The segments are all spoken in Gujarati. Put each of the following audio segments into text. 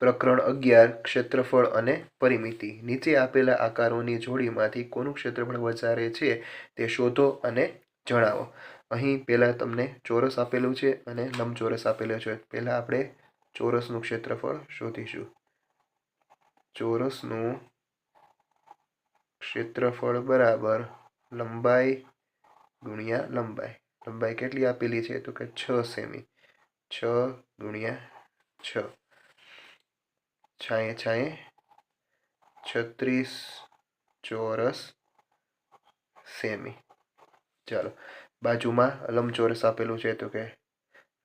પ્રકરણ 11 ક્ષેત્રફળ અને પરિમિતિ। નીચે આપેલા આકારોની જોડીમાંથી કોનું ક્ષેત્રફળ વધારે છે તે શોધો અને જણાવો। અહીં પહેલા તમને ચોરસ આપેલું છે અને લંબચોરસ આપેલો છે। પહેલા આપણે ચોરસનું ક્ષેત્રફળ શોધીશું। ચોરસનું ક્ષેત્રફળ બરાબર લંબાઈ ગુણ્યા લંબાઈ। લંબાઈ કેટલી આપેલી છે તો કે 6 સેમી। 6 ગુણ્યા 6 છાંયે છાંયે 36 ચોરસ સેમી। ચાલો બાજુમાં લંબચોરસ આપેલું છે તો કે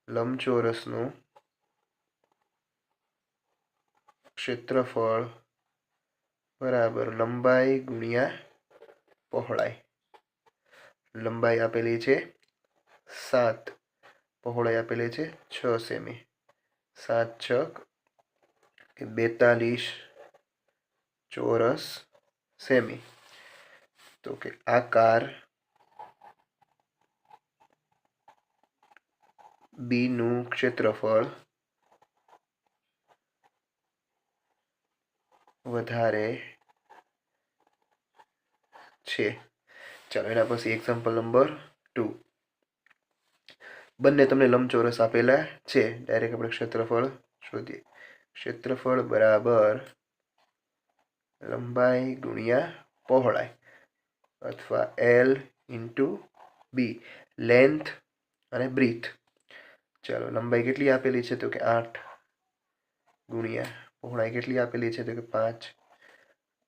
લંબચોરસનું ક્ષેત્રફળ બરાબર લંબાઈ ગુણ્યા પહોળાઈ। લંબાઈ આપેલી છે 7, પહોળાઈ આપેલી છે 6 સેમી। 7 છક 42 ચોરસ સેમી। તો કે આકાર બી નું ક્ષેત્રફળ વધારે છે। ચાલો એના પછી એક્ઝામ્પલ નંબર 2। બંને તમને લંબચોરસ આપેલા છે। ડાયરેક્ટ આપણે ક્ષેત્રફળ શોધીએ। ક્ષેત્રફળ બરાબર લંબાઈ ગુણ્યા પહોળાઈ અથવા L ઇન્ટુ બી, લેન્થ અને બ્રીથ। ચાલો લંબાઈ કેટલી આપેલી છે તો કે 8 ગુણ્યા પહોળાઈ કેટલી આપેલી છે તો કે 5।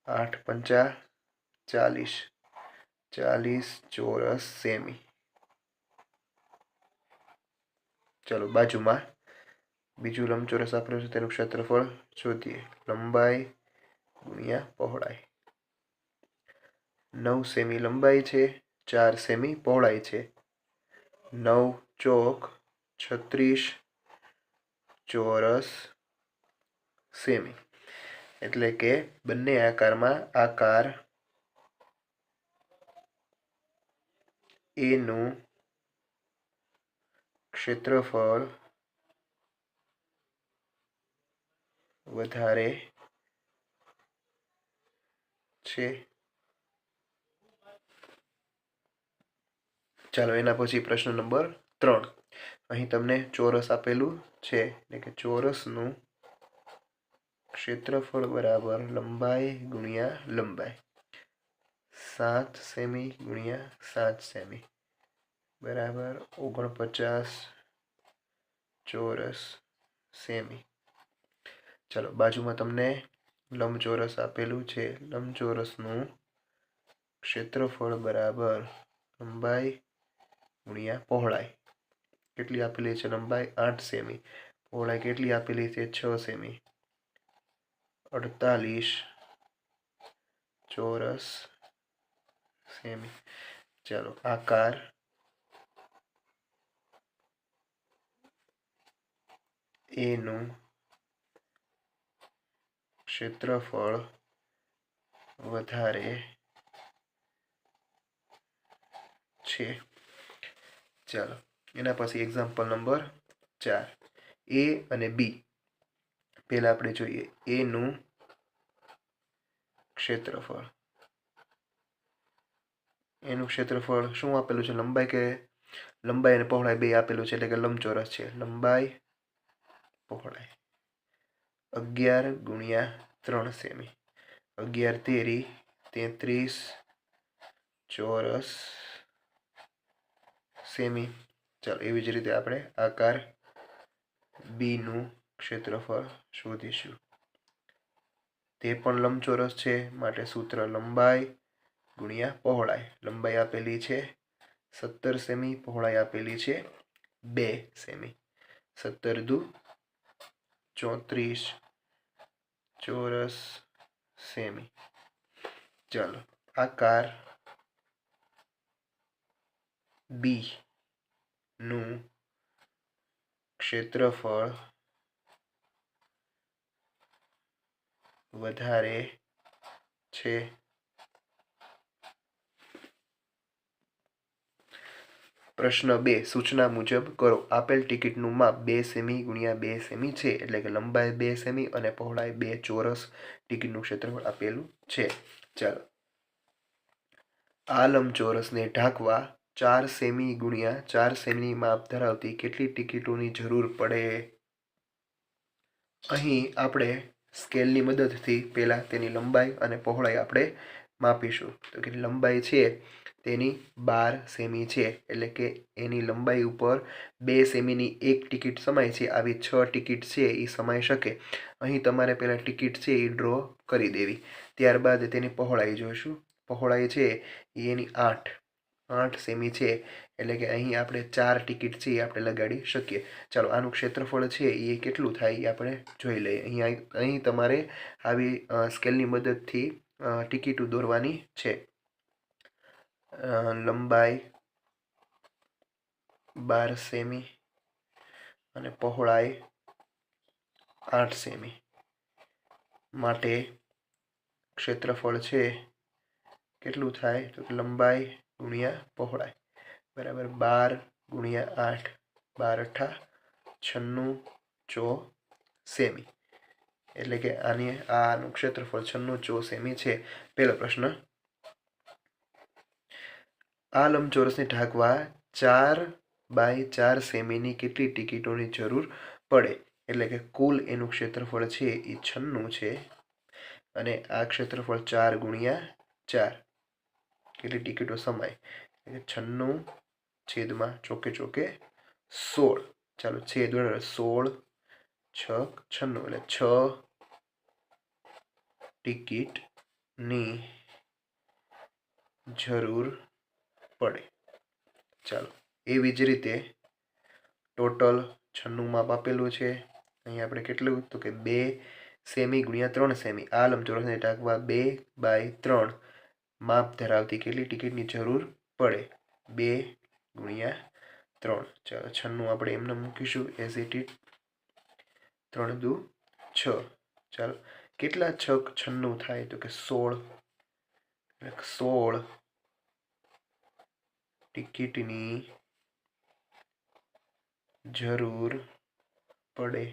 8 પંચા 40, 40 ચોરસ સેમી। ચાલો બાજુમાં બીજું લંબચોરસ આપેલું છે તેનું ક્ષેત્રફળ શોધીએ। લંબાઈ ગુણ્યા પહોળાઈ 9 સેમી લંબાઈ છે, 4 સેમી પહોળાઈ છે। 9 ચોક 36 ચોરસ સેમી। એટલે કે બંને આકારમાં આકાર એ નું ક્ષેત્રફળ વધારે છે। ચાલો એના પછી પ્રશ્ન નંબર 3। અહીં તમને ચોરસ આપેલું છે એટલે કે ચોરસનું ક્ષેત્રફળ બરાબર લંબાઈ ગુણ્યા લંબાઈ 7 સેમી ગુણ્યા 7 સેમી બરાબર 49 ચોરસ સેમી। ચાલો બાજુમાં તમને લંબચોરસ આપેલું છે। લંબચોરસનું ક્ષેત્રફળ બરાબર લંબાઈ ગુણ્યા પહોળાઈ કેટલી આપેલી છે લંબાઈ 8 સેમી, પહોળાઈ કેટલી આપેલી છે 6 સેમી। 48 ચોરસ સેમી। ચાલો આકાર એ નું ક્ષેત્રફળ વધારે છે। ચાલો એના પછી એક્ઝામ્પલ નંબર 4। એ અને બી પહેલા આપણે જોઈએ એ નું ક્ષેત્રફળ। એનું ક્ષેત્રફળ શું આપેલું છે લંબાઈ કે લંબાઈ અને પહોળાઈ બે આપેલું છે એટલે કે લંબચોરસ છે। લંબાઈ પહોળાઈ 11 ગુણ્યા 3 સેમી। 11 તેરી 33 ચોરસ સેમી। ચાલો એવી જ રીતે આપણે આકાર બી નું ક્ષેત્રફળ શોધીશું। તે પણ લંબચોરસ છે માટે સૂત્ર લંબાઈ ગુણ્યા પહોળાઈ। લંબાઈ આપેલી છે 17 સેમી, પહોળાઈ આપેલી છે 2 સેમી। 17 દુ 34 ચોરસ સેમી। ચાલો આકાર બી નું ક્ષેત્રફળ વધારે છે। પ્રશ્ન 2 સૂચના મુજબ કરો. આપેલ ટિકિટનું માપ 2 સેમી ગુણ્યા 2 સેમી છે, એટલે કે લંબાઈ 2 સેમી અને પહોળાઈ 2 ચોરસ. ટિકિટનું ક્ષેત્રફળ આપેલું છે. ચાલો, આ લંબચોરસને ઢાંકવા 4 સેમી ગુણ્યા 4 સેમી માપ ધરાવતી કેટલી ટિકિટોની જરૂર પડે? અહીં આપણે સ્કેલની મદદથી પહેલાં તેની લંબાઈ અને પહોળાઈ આપણે માપીશું. તો કે લંબાઈ છે તેની 12 સેમી છે, એટલે કે એની લંબાઈ ઉપર 2 સેમીની એક ટિકિટ સમાય છે. આવી 6 ટિકિટ છે એ સમાઈ શકે. અહીં તમારે પહેલાં ટિકિટ છે એ ડ્રો કરી દેવી. ત્યારબાદ તેની પહોળાઈ જોઈશું. પહોળાઈ છે એ એની 8 સેમી છે, એટલે કે અહીં આપણે 4 ટિકિટ છે એ આપણે લગાડી શકીએ. ચાલો, આનું ક્ષેત્રફળ છે એ કેટલું થાય એ આપણે જોઈ લઈએ. અહીં તમારે આવી સ્કેલની મદદથી ટિકિટો દોરવાની છે. લંબાઈ 12 સેમી અને પહોળાઈ 8 સેમી માટે ક્ષેત્રફળ છે કેટલું થાય? તો લંબાઈ ગુણ્યા પહોળાઈ બરાબર 12 ગુણ્યા 8, 12 × 96 સેમી, એટલે કે આનું ક્ષેત્રફળ 96 સેમી છે. પહેલો પ્રશ્ન, આ લંબચોરસને ઢાંકવા 4 × 4 સેમીની કેટલી ટિકિટોની જરૂર પડે? એટલે કે કુલ એનું ક્ષેત્રફળ છે એ 96 છે, અને આ ક્ષેત્રફળ 4 ગુણ્યા 4 કેટલી ટિકિટો સમાય? 96 છેદમાં ચોકે ચોકે 16. ચાલો, છેદ 16 6 96, એટલે 6 ટિકિટની જરૂર પડે. ચાલો, એવી જ રીતે ટોટલ 96 માપ આપેલું છે. અહીં આપણે કેટલું? તો કે 2 સેમી ગુણ્યા 3 સેમી. આ લંબચોરસને ઢાંકવા 2/3 માપ ધરાવતી કેટલી ટિકિટની જરૂર પડે? 2 ગુણ્યા 3. ચાલો, 96 આપણે એમને મૂકીશું એઝ ઇટ ઇઝ. 3 દુ 6. ચાલો, કેટલા 6 96 થાય? તો કે 16. 16 ટિકિટની જરૂર પડે.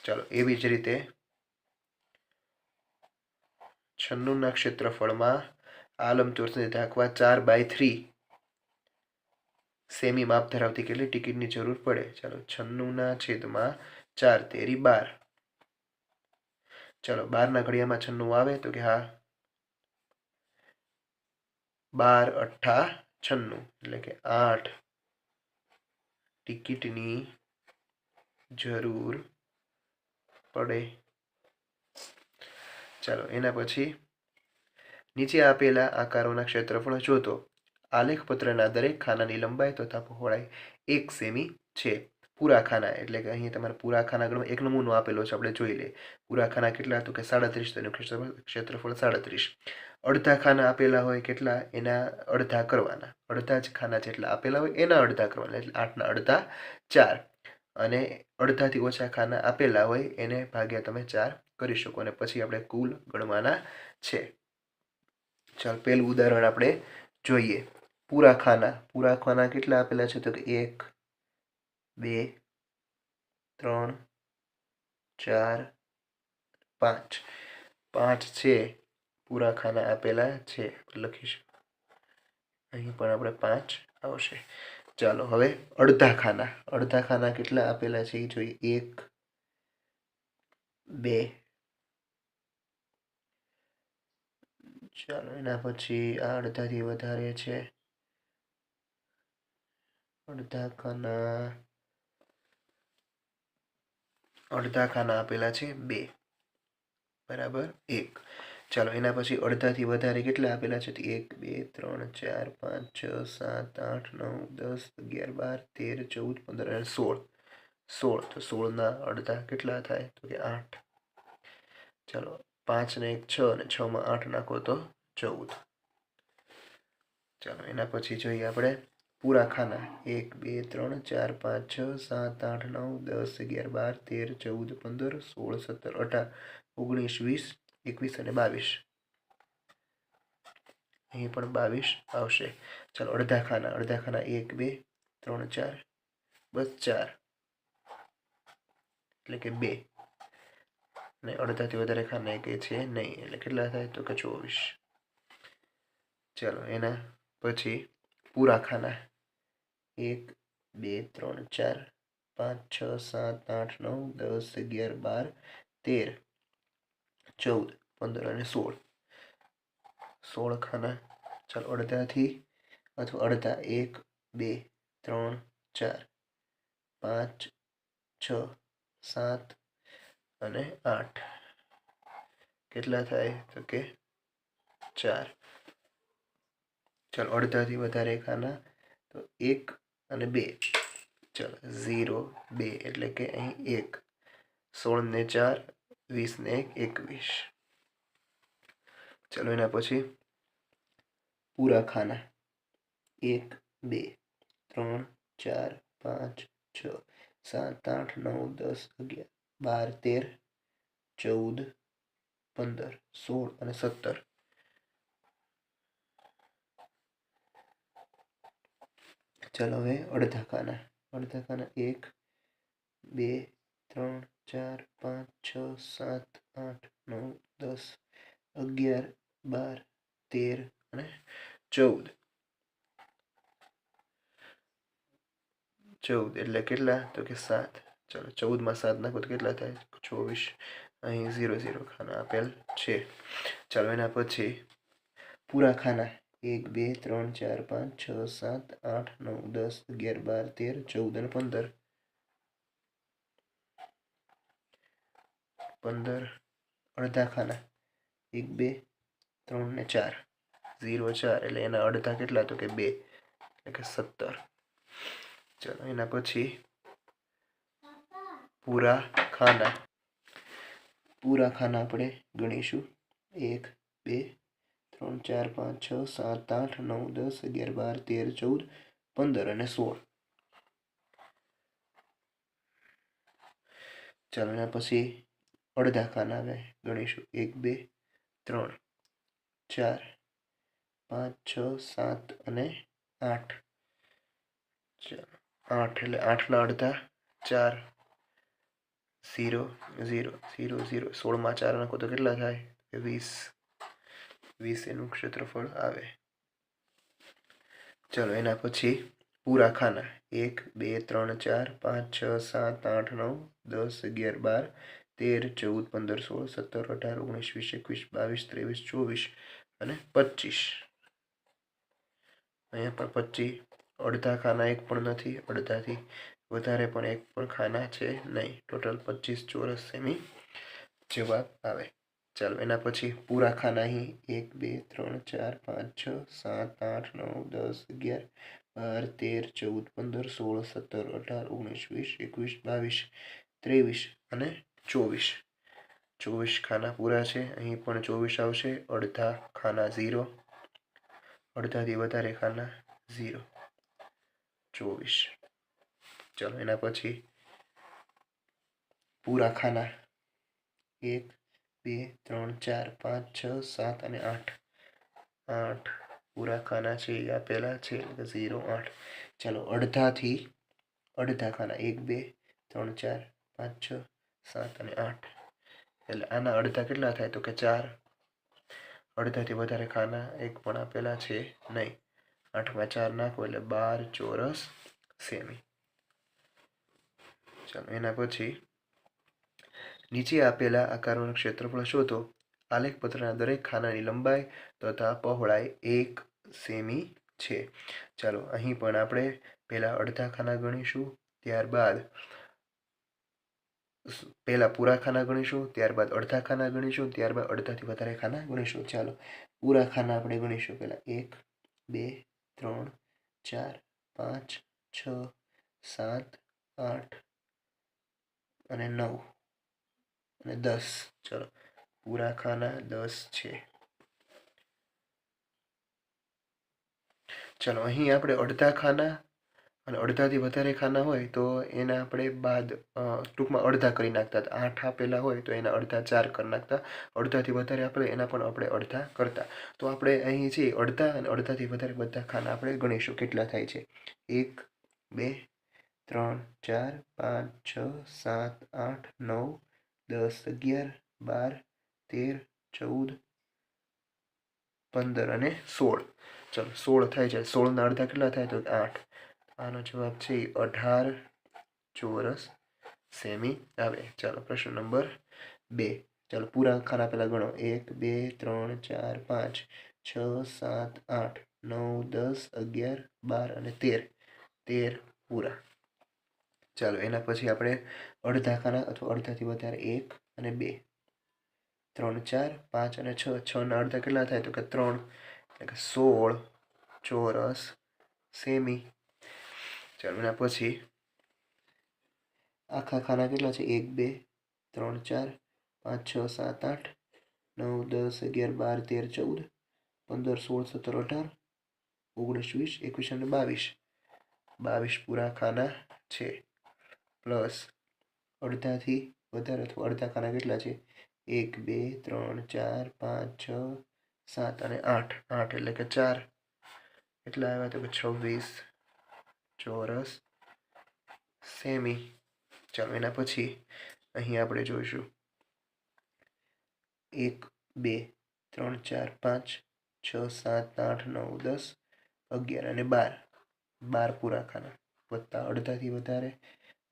ચાલો, એવી જ રીતે 96ના ક્ષેત્રફળમાં આ લંબચોરસને ઢાંકવા 4/3 સેમી માપ ધરાવતી કેટલી ટિકિટની જરૂર પડે? ચાલો, 96ના છેદમાં 4 તેરી 12. ચાલો, 12ના ઘડિયામાં 96 આવે તો કે હા, 12 × 8 = 96, એટલે કે 8 ટિકિટની જરૂર પડે. ચાલો, એના પછી નીચે આપેલા આકારોના ક્ષેત્રફળ શોધો. આલેખપત્રના દરેક ખાનાની લંબાઈ તથા પહોળાઈ 1 સેમી છે. પૂરા ખાના, એટલે કે અહીં તમારે પૂરા ખાના ગણવા એક નમૂનો આપેલો છે, આપણે જોઈ લઈએ. પૂરા ખાના કેટલા? તો કે 37. તેનું ક્ષેત્રફળ 37. અડધા ખાના આપેલા હોય કેટલા? એના અડધા કરવાના. અડધા જ ખાના જેટલા આપેલા હોય એના અડધા કરવાના, એટલે 8ના અડધા 4. અને અડધાથી ઓછા ખાના આપેલા હોય એને ભાગ્યા તમે 4 કરી શકો, અને પછી આપણે કુલ ગણવાના છે. ચાલ, પહેલું ઉદાહરણ આપણે જોઈએ. પૂરા ખાના કેટલા આપેલા છે? તો કે 1 2 3 4 5. 5 છે પૂરા ખાના આપેલા છે, લખીશું. અહીં પણ આપણે 5 આવશે. ચાલો, હવે અડધા ખાના કેટલા આપેલા છે એ જોઈએ. 1 2. ચાલો, એના પછી આ અડધાથી વધારે છે. અડધા ખાના આપેલા છે 2 બરાબર 1. ચાલો, એના પછી અડધાથી વધારે કેટલા આપેલા છે? 1 2 3 4 5 6 7 8 9 10 11 12 13 14 15 અને 16. 16, તો 16ના અડધા કેટલા થાય? તો કે 8. ચાલો, 5 ને 1 6, અને 6માં 8 નાખો તો 14. ચાલો, એના પછી જોઈએ આપણે પૂરા ખાના 1 2 3 4 5 6 7 8 9 10 11 12 13 14 15 16 17 18 19 20 21 અને 22. અહીં પણ 22 આવશે. ચાલો, અડધા ખાના 1 2 3 4 બસ 4 એટલે કે 2 અને અડધાથી વધારે ખાના કે છે નહીં, એટલે કેટલા થાય તો કે 24. ચાલો એના પછી પૂરા ખાના 1 2 3 4 5 6 7 8 9 10 11 12 13 14 15 અને 16 ખાના. ચાલો અડધાથી અથવા અડધા 1 2 3 4 5 6 7 અને 8 કેટલા થાય તો કે 4. ચાલો અડધાથી વધારે ખાના તો 1 અને 2. ચાલો 0 2 એટલે કે અહીં 1. 16 ને 4 20 ને 1 21. ચાલો એના પછી પૂરા ખાના 1 2 3 4 5 6 7 8 9 10 11 12 13 14 15 16 અને 17. ચાલો હવે અડધા ખાના 1 2 3 4 5 6 7 8 9 10 11 12 13 અને 14. 14 એટલે કેટલા તો કે 7. ચાલો 14 માં 7 નાખો તો કેટલા થાય 24. અહીં 0 0 ખાના આપેલ છે. ચાલો એના પછી પૂરા ખાના 1 2 3 4 5 6 7 8 9 10 11 12 13 14 અને 15. 15 અડધા ખાના 1 2 3 ને 4 0 4 એટલે એના અડધા કેટલા તો કે 2 એટલે કે 17. ચાલો એના પછી પૂરા ખાના આપણે ગણીશું 1 2 3 4 5 6 7 8 9 10 11 12 13 14 15 અને 16. ચાલો એના પછી અડધા ખાના હવે ગણીશું 1 2 3 4 5 6 7 અને 8. ચાલો 8 એટલે 8 ના અડધા 4 0 0 0 0. 16 માં 4 નાખો તો કેટલા થાય 20 એનું ક્ષેત્રફળ આવે. ચાલો એના પછી પૂરા ખાના 1 2 3 4 5 6 7 8 9 10 11 12 13 14 15 16 17 18 19 20 21 22 23 24 અને 25. અહીંયા પણ 25. અડધા ખાના એક પણ નથી, અડધાથી વધારે પણ એક પણ ખાના છે નહીં. ટોટલ 25 ચોરસ સેમી જવાબ આવે. ચાલો એના પછી પૂરા ખાના અહીં 1 2 3 4 5 6 7 8 9 10 11 12 13 14 15 16 17 18 19 20 21 22 23 અને 24. 24 ખાના પૂરા છે. અહીં પણ 24 આવશે. અડધા ખાના 0, અડધાથી વધારે ખાના 0, 24. ચાલો એના પછી પૂરા ખાના 1 2 3 4 5 6 7 અને 8. 8 પૂરા ખાના છે એ આપેલા છે એટલે 0 8. ચાલો અડધા ખાના 1 2 3 4 5 6 7 અને 8. એટલે આના અડધા કેટલા થાય તો કે 4. અડધાથી વધારે ખાના એક પણ આપેલા છે નહીં. 8 માં 4 નાખો એટલે 12 ચોરસ સેમી. ચાલો એના પછી નીચે આપેલા આકારોનું ક્ષેત્રફળ શોધો. આલેખપત્રના દરેક ખાનાની લંબાઈ તથા પહોળાઈ 1 સેમી છે. ચાલો અહીં પણ આપણે પહેલા અડધા ખાના ગણીશું, ત્યારબાદ પહેલા પૂરા ખાના ગણીશું, ત્યારબાદ અડધા ખાના ગણીશું, ત્યારબાદ અડધાથી વધારે ખાના ગણીશું. ચાલો પૂરા ખાના આપણે ગણીશું પહેલા 1 2 3 4 5 6 7 8 અને 9 અને 10. ચલો પૂરા ખાના 10 છે. ચલો અહીં આપણે અડધા ખાના અને અડધાથી વધારે ખાના હોય તો એના આપણે બાદ ટૂંકમાં અડધા કરી નાખતા. 8 આપેલા હોય તો એના અડધા 4 કરી નાખતા. અડધાથી વધારે આપણે એના પણ આપણે અડધા કરતા. તો આપણે અહીં છે અડધા અને અડધાથી વધારે બધા ખાના આપણે ગણીશું કેટલા થાય છે. 1 2 3 4 5 6 7 8 9 10 11 12 13 14 15 અને 16. ચલો 16 થાય છે. 16ના અડધા કેટલા થાય? તો 8. આનો જવાબ છે 18 ચોરસ સેમી આવે. ચાલો પ્રશ્ન નંબર 2. ચાલો પૂરા ખાના પહેલા ગણો. 1 2 3 4 5 6 7 8 9 10 11 12 અને 13. 13 પૂરા. ચાલો એના પછી આપણે અડધા ખાના અથવા અડધાથી વધારે 1 અને 2 3 4 5 અને 6. 6ના અડધા કેટલા થાય? તો કે 3, એટલે કે 16 ચોરસ સેમી. ચાલો એના પછી આખા ખાના કેટલા છે? 1 2 3 4 5 6 7 8 9 10 11 12 13 14 15 16 17 18 19 20 21 અને 22. 22 પૂરા ખાના છે. પ્લસ અડધાથી વધારે અથવા અડધા ખાના કેટલા છે? 1 2 3 4 5 6 7 અને 8. 8 એટલે કે 4. કેટલા આવ્યા? તો કે 26 ચોરસ સેમી. ચાલો એના પછી અહીં આપણે જોઈશું 1 2 3 4 5 6 7 8 9 10 11 અને 12. 12 પૂરા ખાના વત્તા અડધાથી વધારે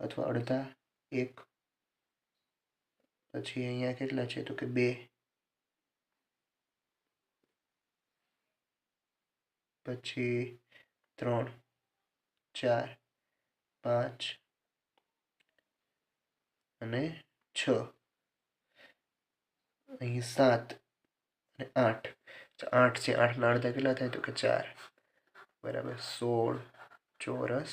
અથવા અડધા 1. પછી અહીંયા કેટલા છે? તો કે 2. પછી 3 4 5 અને 6. અહીં 7 અને 8. 8 છે. 8ના અડધા કેટલા થાય? તો કે 4. બરાબર 16 ચોરસ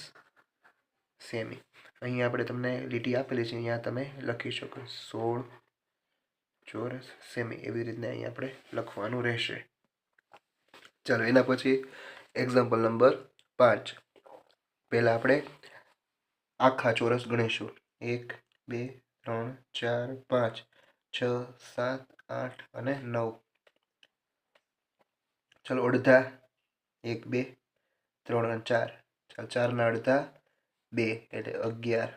સેમી. અહીં આપણે તમને લીટી આપેલી છે, અહીંયા તમે લખી શકો 16 ચોરસ સેમી. એવી રીતના અહીં આપણે લખવાનું રહેશે. ચાલો એના પછી એક્ઝામ્પલ નંબર 5. પહેલાં આપણે આખા ચોરસ ગણીશું. 1 2 3 4 5 6 7 8 અને 9. ચાલો અડધા 1 2 3 અને 4. ચાલો 4ના અડધા 2 એટલે 11.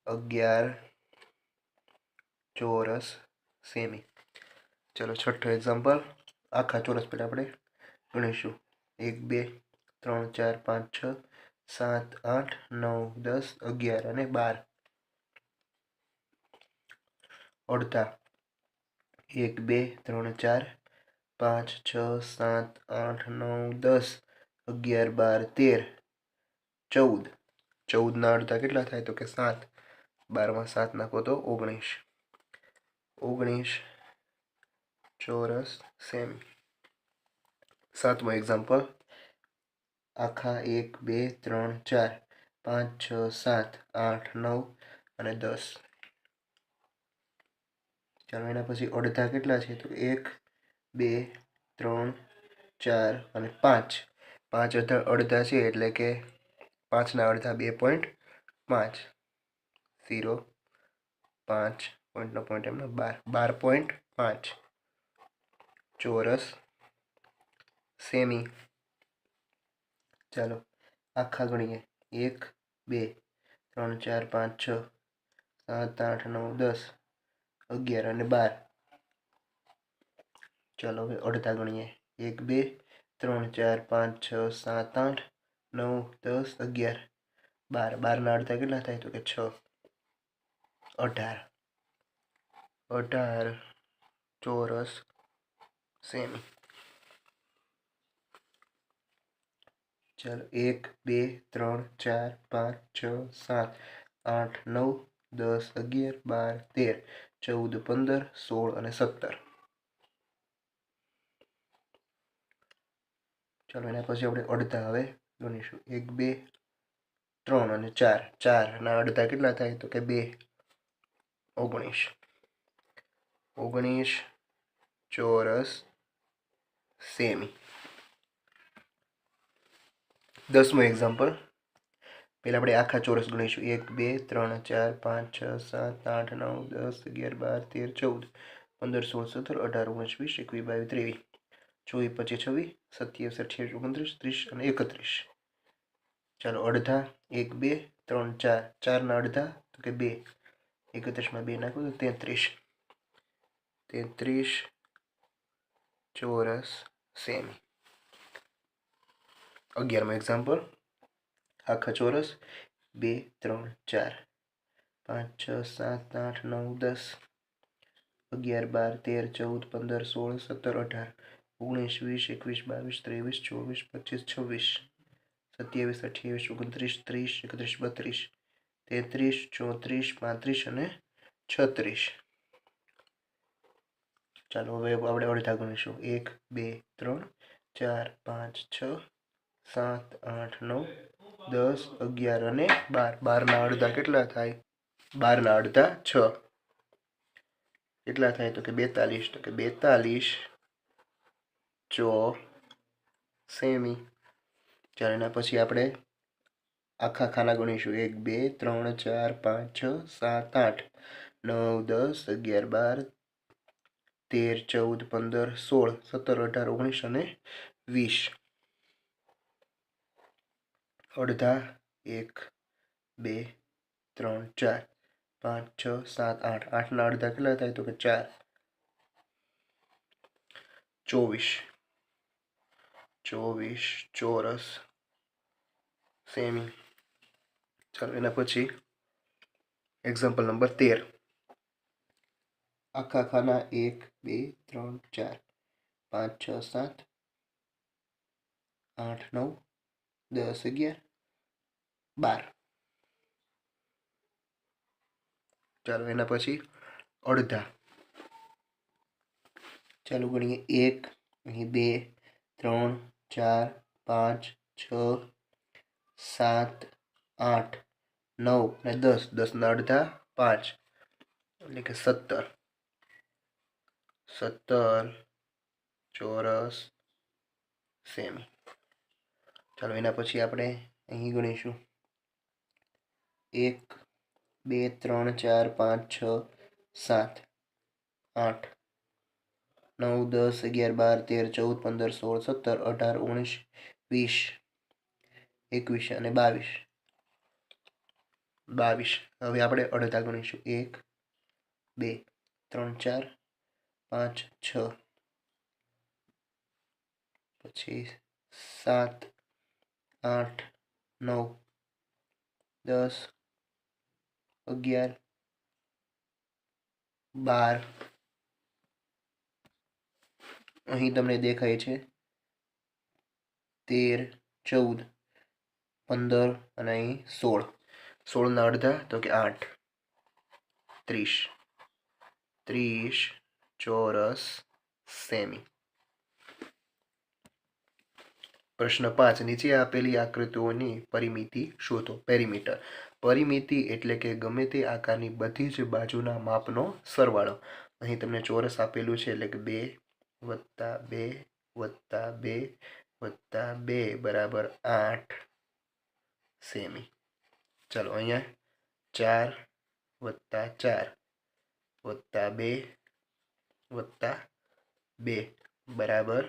11 ચોરસ સેમી. ચાલો છઠ્ઠો એક્ઝામ્પલ આખા ચોરસ પહેલાં આપણે ગણીશું. 1 2 3 4 5 6 7 8 9 10 11 અને 12. અડધા 1 2 3 4 5 6 7 8 9 10 11 12 13 14. 14ના અડધા કેટલા થાય? તો કે 7. 12માં 7 નાખો તો 19. 19 ચોરસ સેમી. સાતમો એક્ઝામ્પલ આખા 1 2 3 4 5 6 7 8 9 અને 10. ચાલો એના પછી અડધા કેટલા છે? તો 1 2 3 4 અને 5. 5 અડધા છે એટલે કે 5ના અડધા 2.5. 0 5 પોઈન્ટનો પોઈન્ટ એમનો 12. 12.5 ચોરસ સેમી. ચાલો આખા ગણીએ. 1 2 3 4 5 6 7 8 9 10 11 અને 12. ચાલો હવે અડધા ગણીએ. 1 2 3 4 5 6 7 8 9 10 11 12. 12ના અડધા કેટલા થાય? તો કે 6. 18. 18 ચોરસ સેમી. ચાલો 1 2 3 4 5 6 7 8 9 10 11 12 13 14 15 16 અને 17. ચાલો એના પછી આપણે અડધા હવે ગણીશું. 1 2 3 અને 4. 4ના અડધા કેટલા થાય? તો કે 2. 19. 19 ચોરસ સેમી. 10મો એક્ઝામ્પલ પહેલાં આપણે આખા ચોરસ ગણીશું. 1 2 3 4 5 6 7 8 9 10 11 12 13 14 15 16 17 18 19 20 21 22 23 24 25 26 27 28 29 30 અને 31. ચાલો અડધા 1 2 3 4 4ના અડધા તો કે 2 31માં 2 નાખો તો 33 ચોરસ સેમી. 11મું એક્ઝામ્પલ આખા ચોરસ 2 3 4 5 6 7 8 9 10 11 12 13 14 15 16 17 18 19 20 21 22 23 24 25 26 27 28 29 30 31 32 33 34 35 અને 36. ચાલો હવે આપણે અડધા ગણીશું 1 2 3 4 5 6 7 8 9 10 11 અને 12. 12ના અડધા કેટલા થાય? 12ના અડધા 6 કેટલા થાય તો કે 42. તો કે 42 ચો સેમી. ચાલો એના પછી આપણે આખા ખાના ગણીશું 1 2 3 4 5 6 7 8 9 10 11 12 13 14 15 16 17 18 19 અને 20. અડધા 1 2 3 4 5 6 7 8 8ના અડધા કેટલા થાય તો કે 4 24 ચોરસ સેમી. ચાલો એના પછી એક્ઝામ્પલ નંબર 13 આખા ખાના 1 2 3 4 5 6 7 8 9 10 11 12. ચાલો એના પછી અડધા ચાલો ગણીએ 1 અહીં 2 3 4 5 6 7 8 9 અને 10. 10ના અડધા 5 એટલે કે 17 ચોરસ સેમી. ચાલો એના પછી આપણે અહીં ગણીશું 1 2 3 4 5 6 7 8 9 10 11 12 13 14 15 16 17 18 19 20 21 અને 22. હવે આપણે અડધા ગણીશું 1 2 3 4 5 6 પછી 7 8 9 10 11 12. અહીં તમને દેખાય છે 13 14 15 અને અહીં 16. 16ના અડધા તો કે 8 30 ચોરસ સેમી. પ્રશ્ન 5 નીચે આપેલી આકૃતિઓની પરિમિતિ શોધો. પેરીમીટર. પરિમિતિ એટલે કે ગમે તે આકારની બધી જ બાજુના માપનો સરવાળો. અહીં તમને ચોરસ આપેલું છે એટલે કે 2 + 2 + 2 + 2 બરાબર 8 સેમી. ચાલો અહીંયા 4 + 4 + 2 + 2 બરાબર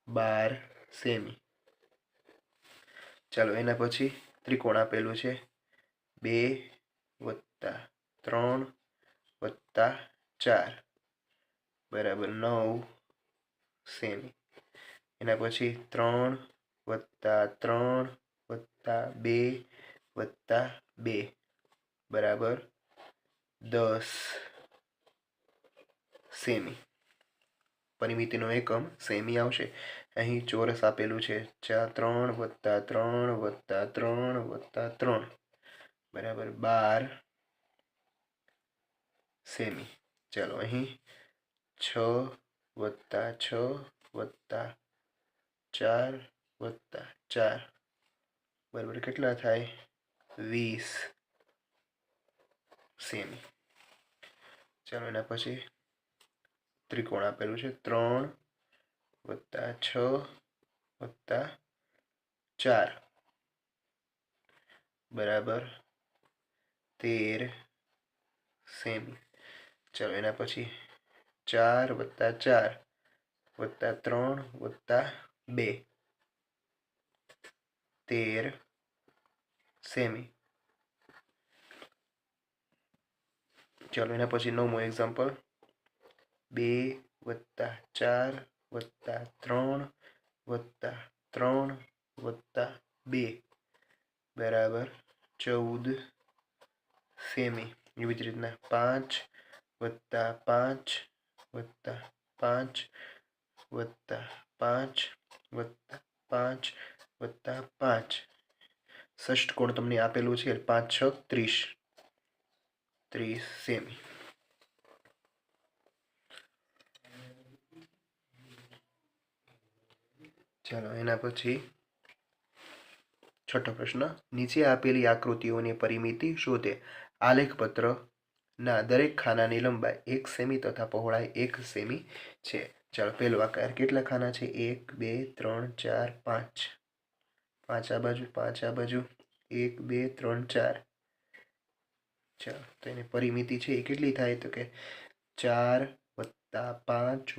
12 સેમી. ચાલો એના પછી ત્રિકોણ આપેલું છે 2 + 3 + 4 બરાબર 9 સેમી. એના પછી 3 + 3 + 2 + 2 બરાબર 10 સેમી. પરિમિતિનો એકમ સેમી આવશે. અહીં ચોરસ આપેલું છે 3 + 3 + 3 + 3 બરાબર 12 સેમી. ચાલો અહીં 6 + 6 + 4 + 4 બરાબર કેટલા થાય 20 સેમી. ચાલો એના પછી ત્રિકોણ આપેલું છે 3 + 6 + 4 બરાબર 13 સેમી. ચાલો એના પછી 4 + 4 + 3 + 2 13 સેમી। ચાલો એના પછી 9મો એક્ઝામ્પલ, 2 + 4 + 3 + 3 + 2 બરાબર 14 સેમી। એવી જ રીતના 5 + 5 + 5 + 5 + 5 + 5 ષષ્ઠકોણ તમને આપેલું છે 5 × 6 = 30 સેમી। ચાલો એના પછી છઠ્ઠો પ્રશ્ન, નીચે આપેલી આકૃતિઓની પરિમિતિ શોધે। આલેખપત્રના દરેક ખાનાની લંબાઈ 1 સેમી તથા પહોળાઈ 1 સેમી છે। ચાલો પહેલો આકાર, કેટલા ખાના છે? 1 2 3 4 5, 5 આ બાજુ 5 આ બાજુ, 1 2 3 4। ચાલો તો એની પરિમિતિ છે એ કેટલી થાય? તો કે 4 + 5 +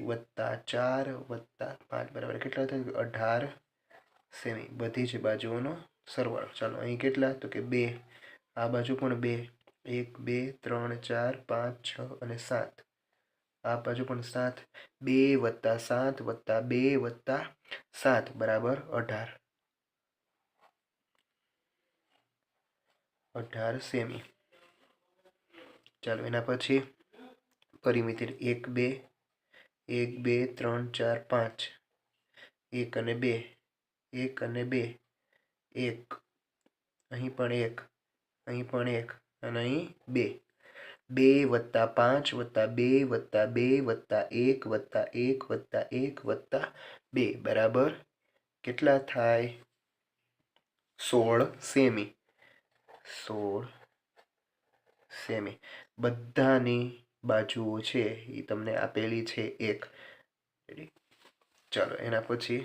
4 + 5 બરાબર કેટલા થાય? 18 સેમી। બધી જ બાજુઓનો સરવાળો। ચાલો અહીં કેટલા? તો કે 2, આ બાજુ પણ 2, 1 2 3 4 5 6 અને 7, આ બાજુ પણ 7, 2 + 7 + 2 + 7 બરાબર 18 સેમી। ચાલો એના પછી પરિમિતિ 1 2 1 2 3 4 5, 1 અને 2, 1 અને 2, 1, અહીં પણ 1, અહીં પણ 1 અને અહીં 2, 2 + 5 + 2 + 2 + 1 + 1 + 1 + 2 બરાબર કેટલા થાય? 16 સેમી। 16 સેમી। બધાની બાજુઓ છે એ તમને આપેલી છે 1। ચાલો એના પછી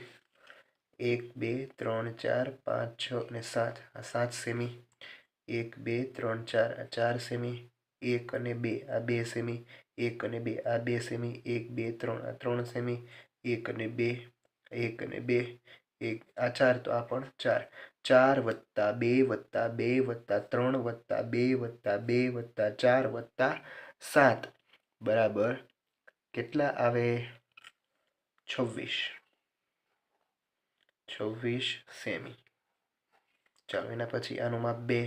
1 2 3 4 5 6 અને 7, આ 7 સેમી। 1 2 3 4 આ 4 સેમી। 1 અને 2 આ 2 સેમી। 1 અને 2 આ 2 સેમી। 1 2 3 આ 3 સેમી। 1 અને 2, 1 અને 2, 1 આ 4 તો આ પણ 4, 4 + 2 + 2 + 3 + 2 + 2 + 4 + 7 બરાબર કેટલા આવે? 26 સેમી। ચાલો એના પછી આનું માપ 2,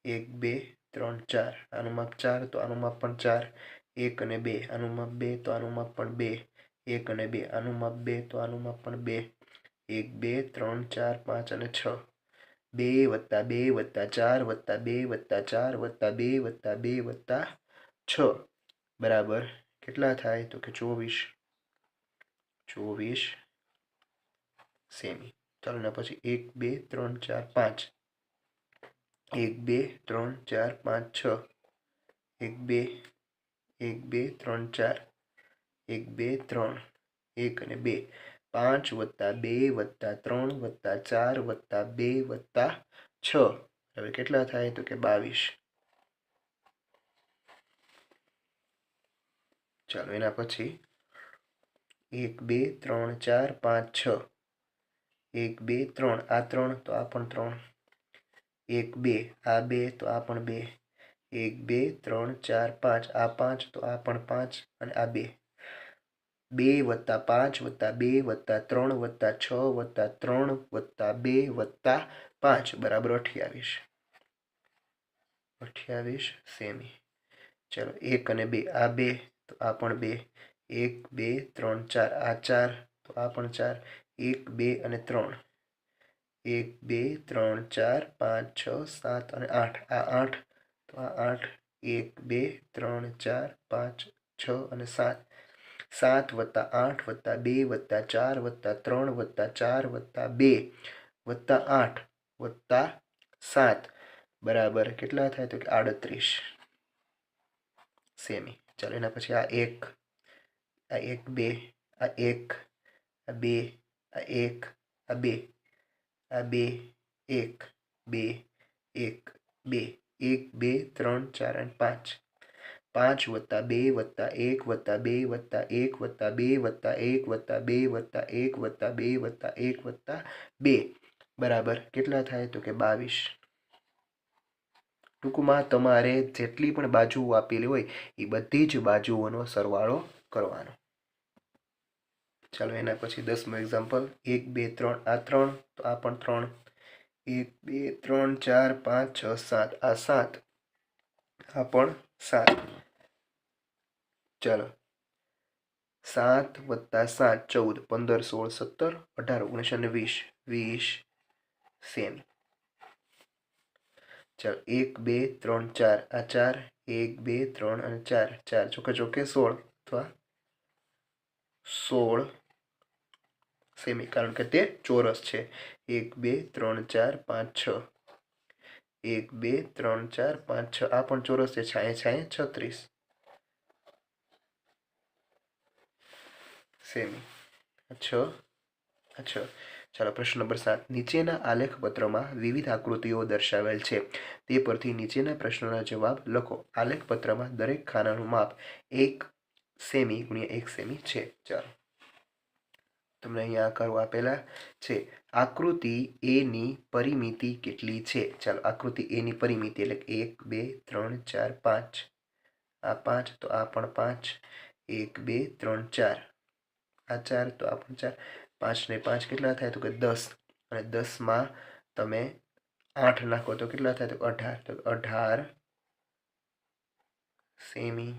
1 2 3 4, આનું માપ 4 તો આનું માપ પણ 4, 1 અને 2 આનું માપ 2 તો આનું માપ પણ 2, 1 અને 2 આનું માપ 2 તો આનું માપ પણ 2, 1 2 3 4 5 અને 6, 2 + 2 + 4 + 2 + 4 + 2 + 2 + 6 બરાબર કેટલા થાય? તો કે 24 સેમી। ચાલો એના પછી 1 2 3 4 5, 1 2 3 4 5 6, 1 2 1 2 3 4, 1 2 3, 1 અને 2, 5 + 2 + 3 + 4 + 2 + 6 હવે કેટલા થાય? તો કે 22। ચાલો એના પછી 1 2 3 4 5 6, 1 2 3 આ 3 તો આ પણ 3, 1 2 આ 2 તો આ પણ 2, 1 2 3 4 5 આ 5 તો આ પણ 5 અને આ 2, 2 + 5 + 2 + 3 + 6 + 3 + 2 + 5 બરાબર 28 સેમી। ચાલો 1 અને 2 આ 2 તો આ પણ 2, 1 2 3 4 આ 4 તો આ પણ 4, 1 2 અને 3, 1 2 3 4 5 6 7 અને 8 આ 8 તો આ 8, 1 2 3 4 5 6 અને 7, 7 + 8 + 2 + 4 + 3 + 4 + 2 + 8 + 7 બરાબર કેટલા થાય? તો કે 38 સેમી। ચાલો એના પછી આ 1, આ 1 2, આ 1, આ 2, આ 1, આ 2, આ 2, 1 2 1 2, 1 2 3 4 અને 5, 5 + 2 + 1 + 2 + 1 + 2 + 1 + 2 + 1 + 2 + 1 + 2 બરાબર કેટલા થાય તો કે 22. ટૂંકમાં તમારે જેટલી પણ બાજુઓ આપેલી હોય એ બધી જ બાજુઓનો સરવાળો કરવાનો. ચાલો એના પછી 10મું એક્ઝામ્પલ 1 2 3 આ 3 તો આ પણ 3 1 2 3 4 5 6 7 આ 7 આ પણ 7. ચાલો 7 + 7 14 15 16 17 18 19 અને 20 20 સેમી. ચાલો 1 2 3 4 આ 4 1 2 3 અને 4 4 ચોકે ચોકે 16 અથવા 16 સેમી કારણ કે તે ચોરસ છે. 1 2 3 4 5 6 1 2 3 4 5 6 આ પણ ચોરસ છે. છાંયે છાંયે 36 સેમી. 6 6. ચાલો પ્રશ્ન નંબર 7 નીચેના આલેખ પત્રમાં વિવિધ આકૃતિઓ દર્શાવેલ છે. તે પરથી નીચેના પ્રશ્નોના જવાબ લખો. આલેખ પત્રમાં દરેક ખાનાનું માપ 1 સેમી × 1 સેમી છે. ચાલો તમને અહીંયા આકારો આપેલા છે. આકૃતિ એ ની પરિમિતિ કેટલી છે? ચાલો આકૃતિ એ ની પરિમિતિ એટલે 1 2 3 4 5 આ 5 તો આ પણ 5 1 2 3 4 આ 4 તો આ પણ 4 5 ને 5 કેટલા થાય તો કે 10 અને 10 માં તમે 8 નાખો તો કેટલા થાય તો 18 તો 18 સેમી.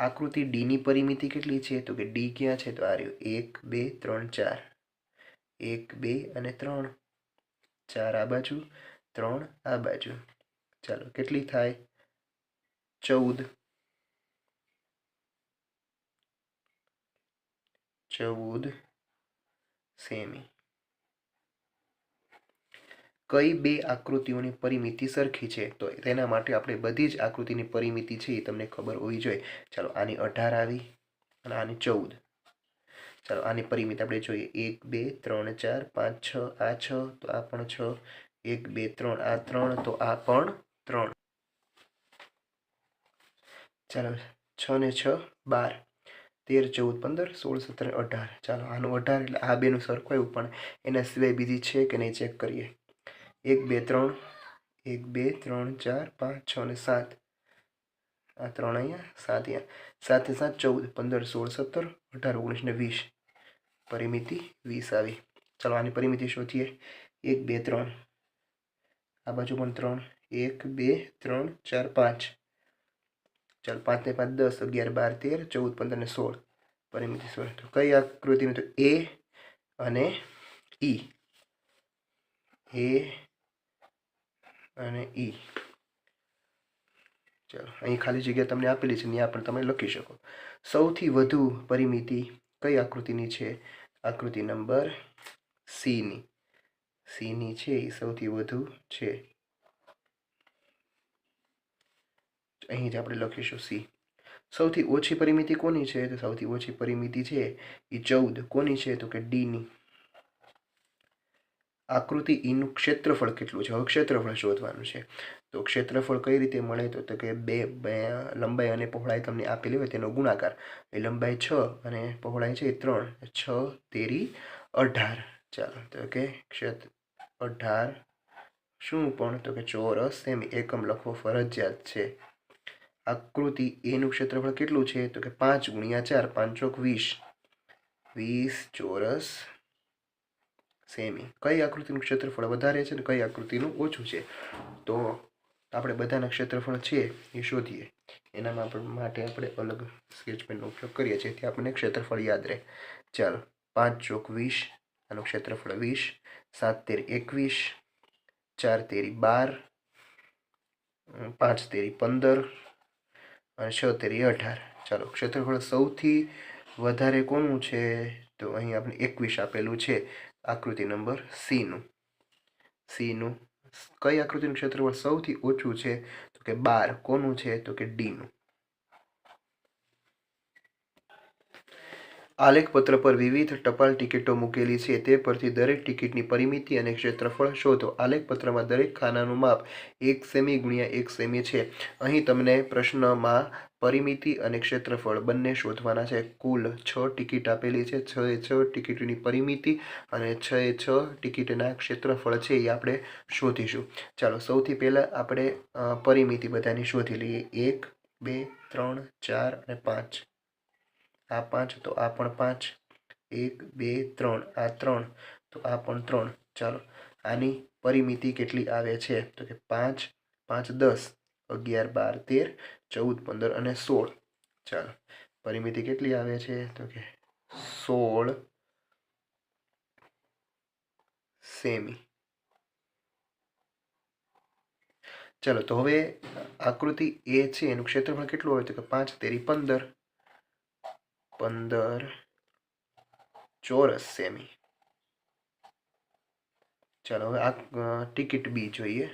આકૃતિ ડી ની પરિમિતિ કેટલી છે તો કે ડી ક્યાં છે તો આ રહ્યું 1 2 3 4 1 2 અને 3 4 આ બાજુ 3 આ બાજુ. ચાલો કેટલી થાય 14 સેમી. કઈ બે આકૃતિઓની પરિમિતિ સરખી છે? તો તેના માટે આપણે બધી જ આકૃતિની પરિમિતિ છે એ તમને ખબર હોવી જોઈએ. ચાલો આની 18 આવી અને આની 14. ચાલો આની પરિમિતિ આપણે જોઈએ 1 2 3 4 5 6 આ 6 તો આ પણ 6 1 2 3 આ 3 તો આ પણ 3. ચાલો 6 ને 6 12 13 14 15 16 17 18. ચાલો આનું 18 એટલે આ બેનું સરખું આવ્યું પણ એના સિવાય બીજી છે કે નહીં ચેક કરીએ. 1 2 3 1 2 3 4 5 6 ને 7 આ 3 અહીંયા 7 અહીંયા 7 7 14 15 16 17 18 19 ને 20 પરિમિતિ 20 આવી. ચાલો આની પરિમિતિ શોધીએ 1 2 3 આ બાજુ પણ 3 1 2 3 4 5 ચાલો 5 ને 5 10 11 12 13 14 15 ને 16 પરિમિતિ 16. તો કઈ આકૃતિનું તો એ અને ઈ એ અને ઈ. ચાલો અહીં ખાલી જગ્યા તમને આપેલી છે ત્યાં પણ તમે લખી શકો. સૌથી વધુ પરિમિતિ કઈ આકૃતિની છે? આકૃતિ નંબર સીની. સીની છે એ સૌથી વધુ છે. અહીં જ આપણે લખીશું સી. સૌથી ઓછી પરિમિતિ કોની છે? તો સૌથી ઓછી પરિમિતિ છે એ 14. કોની છે તો કે ડીની. આકૃતિ ઈનું ક્ષેત્રફળ કેટલું છે? હવે ક્ષેત્રફળ શોધવાનું છે. તો ક્ષેત્રફળ કઈ રીતે મળે તો કે બે લંબાઈ અને પહોળાઈ તમને આપેલી હોય તેનો ગુણાકાર. એ લંબાઈ 6 અને પહોળાઈ છે 3 6 તેરી 18. ચાલો તો કે ક્ષેત્ર 18 શું પણ તો કે ચોરસ સેમી. એકમ લખવો ફરજિયાત છે. આકૃતિ એનું ક્ષેત્રફળ કેટલું છે તો કે 5 × 4 5 ચોક 20 20 ચોરસ સેમી. કઈ આકૃતિનું ક્ષેત્રફળ વધારે છે ને કઈ આકૃતિનું ઓછું છે? તો આપણે બધાના ક્ષેત્રફળ છે એ શોધીએ. એના માટે આપણે અલગ સ્કેચ પેનનો ઉપયોગ કરીએ છીએ જેથી આપણને ક્ષેત્રફળ યાદ રહે. ચાલો 5 ચોક 20 આનું ક્ષેત્રફળ 20 7 તેરી 21 4 તેરી 12 5 તેરી 15 અને 6 તેરી 18. ચાલો ક્ષેત્રફળ સૌથી વધારે કોનું છે તો અહીં આપણે 21 આપેલું છે. આકૃતિ નંબર સીનું. સીનું. કઈ આકૃતિનું ક્ષેત્રફળ સૌથી ઓછું છે તો કે 12. કોનું છે તો કે ડીનું. આલેખપત્ર પર વિવિધ ટપાલ ટિકિટો મૂકેલી છે. તે પરથી દરેક ટિકિટની પરિમિતિ અને ક્ષેત્રફળ શોધો. આલેખપત્રમાં દરેક ખાનાનું માપ 1 સેમી × 1 સેમી છે. અહીં તમને પ્રશ્નમાં પરિમિતિ અને ક્ષેત્રફળ બંને શોધવાના છે. કુલ 6 ટિકિટ આપેલી છે. 6 ટિકિટની પરિમિતિ અને 6 ટિકિટના ક્ષેત્રફળ છે એ આપણે શોધીશું. ચાલો સૌથી પહેલાં આપણે પરિમિતિ બધાની શોધી લઈએ. 1 2 3 4 અને 5. આ 5 તો આ પણ 5. 1 2 3 આ 3 તો આ પણ 3. ચાલો આની પરિમિતિ કેટલી આવે છે તો કે 5 5 10 11 12 13 14 15 અને 16. ચાલો પરિમિતિ કેટલી આવે છે તો કે 16 સેમી. ચાલો તો હવે આકૃતિ એ છે એનું ક્ષેત્રફળ કેટલું હોય તો કે 5 તેરી 15 15 ચોરસ સેમી. ચાલો હવે આ ટિકિટ બી જોઈએ.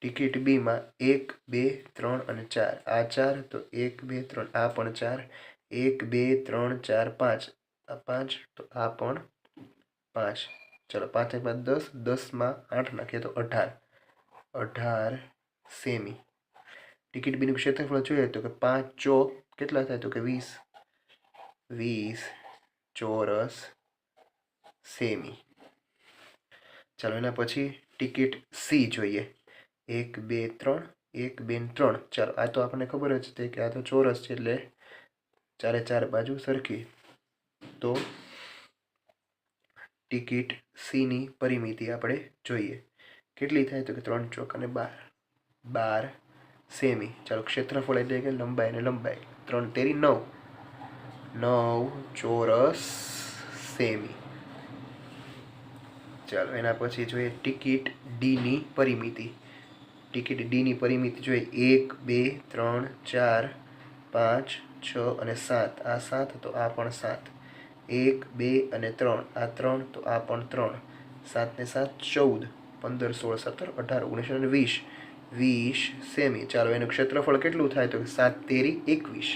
ટિકિટ બીમાં 1 2 3 અને 4. આ 4 તો 1 2 3 આ પણ 4. 1 2 3 4 5 આ 5 તો આ પણ 5. ચાલો 5 ને 5 10 10માં 8 નાખીએ તો 18 18 સેમી. ટિકિટ બીનું ક્ષેત્રફળ જોઈએ તો કે 5 ચોક કેટલા થાય તો કે 20 20 ચોરસ સેમી. ચાલો એના પછી ટિકિટ સી જોઈએ. 1 2 3 1 2 3. ચાલો આ તો આપણને ખબર જ છે કે આ તો ચોરસ છે એટલે ચારે ચાર બાજુ સરખી. તો ટિકિટ સીની પરિમિતિ આપણે જોઈએ કેટલી થાય તો કે 3 ચોક અને 12 12 સેમી. ચાલો ક્ષેત્રફળ એટલે કે લંબાઈ અને લંબાઈ 3 તેરી 9 9 ચોરસ સેમી. ચાલો એના પછી જોઈએ ટિકિટ ડીની પરિમિતિ. ટિકિટ ડીની પરિમિતિ જોઈએ 1 2 3 4 5 6 અને 7. આ 7 તો આ પણ 7. 1 2 અને 3 આ 3 તો આ પણ 3. 7 ને 7 14 15 16 17 18 19 અને 20 20 સેમી. ચાલો એનું ક્ષેત્રફળ કેટલું થાય તો 7 તેરી 21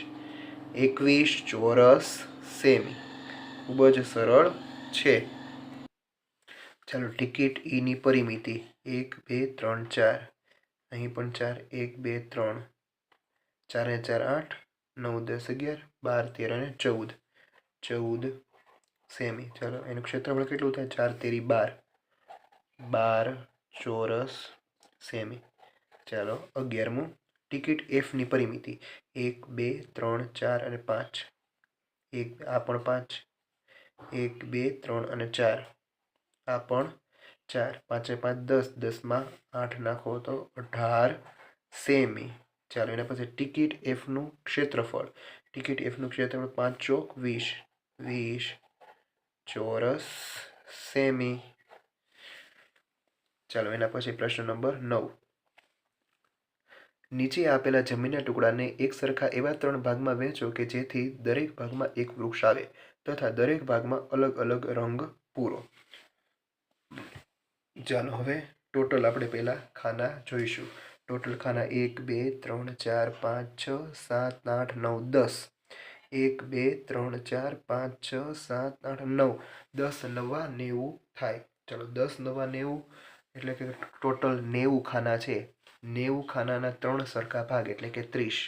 21 ચોરસ સેમી. ખૂબ જ સરળ છે. ચાલો ટિકિટ ઈની પરિમિતિ 1 2 3 4. અહીં પણ 4 1 2 3 4 ને 4 8 9 10 11 12 13 અને 14 14 સેમી. ચાલો એનું ક્ષેત્રફળ કેટલું થાય 4 તેરી 12 12 ચોરસ સેમી. ચાલો 11મું ટિકિટ એફની પરિમિતિ 1 2 3 4 અને 5. 1 આ પણ 5 1 2 3 અને 4 આ પણ 4 5 5 10 10માં 8 નાખો તો 18 સેમી. ચાલો એના પછી ટિકિટ એફનું ક્ષેત્રફળ. ટિકિટ એફનું ક્ષેત્રફળ 5 ચોક 20 20 ચોરસ સેમી. ચાલો એના પછી પ્રશ્ન નંબર 9. નીચે આપેલા જમીનના ટુકડાને એક સરખા એવા 3 ભાગમાં વહેંચો કે જેથી દરેક ભાગમાં એક વૃક્ષ આવે તથા દરેક ભાગમાં અલગ અલગ રંગ પૂરો. ચાલો હવે ટોટલ આપણે પહેલાં ખાના જોઈશું. ટોટલ ખાના 1 2 3 4 5 6 7 8 9 10. 1 2 3 4 5 6 7 8 9 10 9 90 થાય. ચાલો 10 9 90 એટલે કે ટોટલ 90 ખાના છે. 90 ખાનાના 3 સરખા ભાગ એટલે કે 30.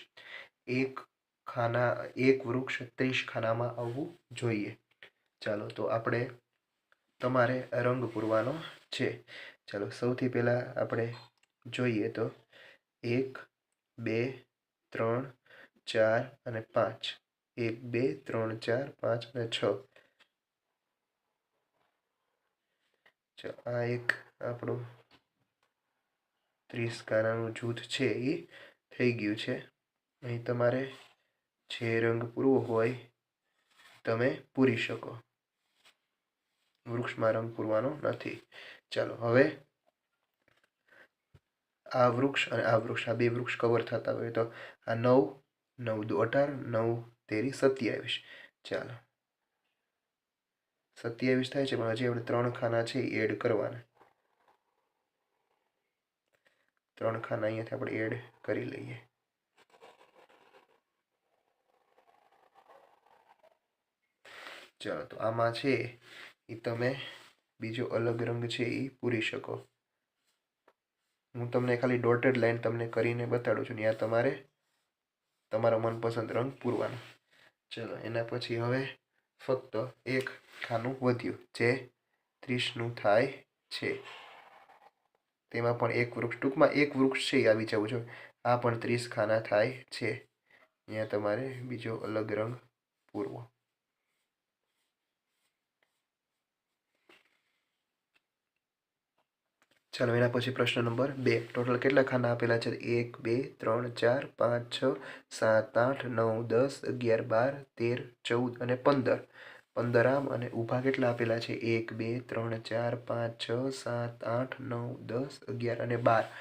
એક વૃક્ષ 30 ખાનામાં આવવું જોઈએ. ચાલો તો આપણે તમારે રંગ પૂરવાનો છે. ચાલો સૌથી પહેલાં આપણે જોઈએ તો 1 2 3 4 અને 5. 1 2 3 4 5 અને 6. આ એક આપણું 30 ખાનાનું જૂથ છે એ થઈ ગયું છે. અહીં તમારે જે રંગ પૂરવો હોય તમે પૂરી શકો. વૃક્ષમાં રંગ પૂરવાનો નથી. ચાલો હવે આ વૃક્ષ અને આ વૃક્ષ આ બે વૃક્ષ કવર થતા હોય તો આ 9 9 દુ 18 9 તેરી 27. ચાલો 27 થાય છે પણ હજી આપણે 3 ખાના છે એ એડ કરવાના. 3 ખાના અહીંયાથી આપણે એડ કરી લઈએ. ચાલો તો આમાં છે એ તમે બીજો અલગ રંગ છે એ પૂરી શકો. હું તમને ખાલી ડોટેડ લાઈન તમને કરીને બતાડું છું. ત્યાં તમારે તમારો મનપસંદ રંગ પૂરવાનો. ચલો એના પછી હવે ફક્ત એક ખાનું વધ્યું જે 30નું થાય છે. તેમાં પણ એક વૃક્ષ, ટૂંકમાં એક વૃક્ષ છે એ આવી જવું જોઈએ. આ પણ 30 ખાના થાય છે. અહીંયા તમારે બીજો અલગ રંગ પૂરવો. ચાલો એના પછી પ્રશ્ન નંબર 2. ટોટલ કેટલા ખાના આપેલા છે? 1 2 3 4 5 6 7 8 9 10 11 12 13 14 અને 15. 15 આમ અને ઊભા કેટલા આપેલા છે? 1 2 3 4 5 6 7 8 9 10 11 અને 12.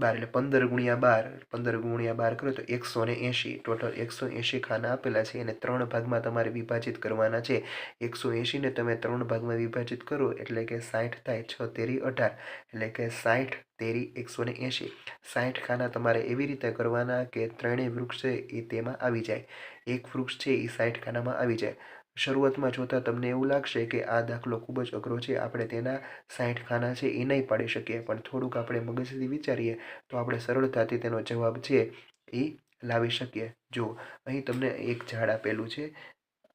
12 એટલે 15 ગુણ્યા 12. 15 ગુણ્યા 12 કરો તો 180. ટોટલ 180 ખાના આપેલા છે. એને 3 ભાગમાં તમારે વિભાજિત કરવાના છે. 180ને તમે 3 ભાગમાં વિભાજિત કરો એટલે કે 60 થાય. 6 તેરી 18 એટલે કે 60 તેરી 180. 60 ખાના તમારે એવી રીતે કરવાના કે ત્રણેય વૃક્ષ છે એ તેમાં આવી જાય. એક વૃક્ષ છે એ 60 ખાનામાં આવી જાય. શરૂઆતમાં જોતાં તમને એવું લાગશે કે આ દાખલો ખૂબ જ અઘરો છે, આપણે તેના 60 ખાના છે એ નહીં પાડી શકીએ, પણ થોડુંક આપણે મગજથી વિચારીએ તો આપણે સરળતાથી તેનો જવાબ છે એ લાવી શકીએ. જો અહીં તમને એક ઝાડ આપેલું છે,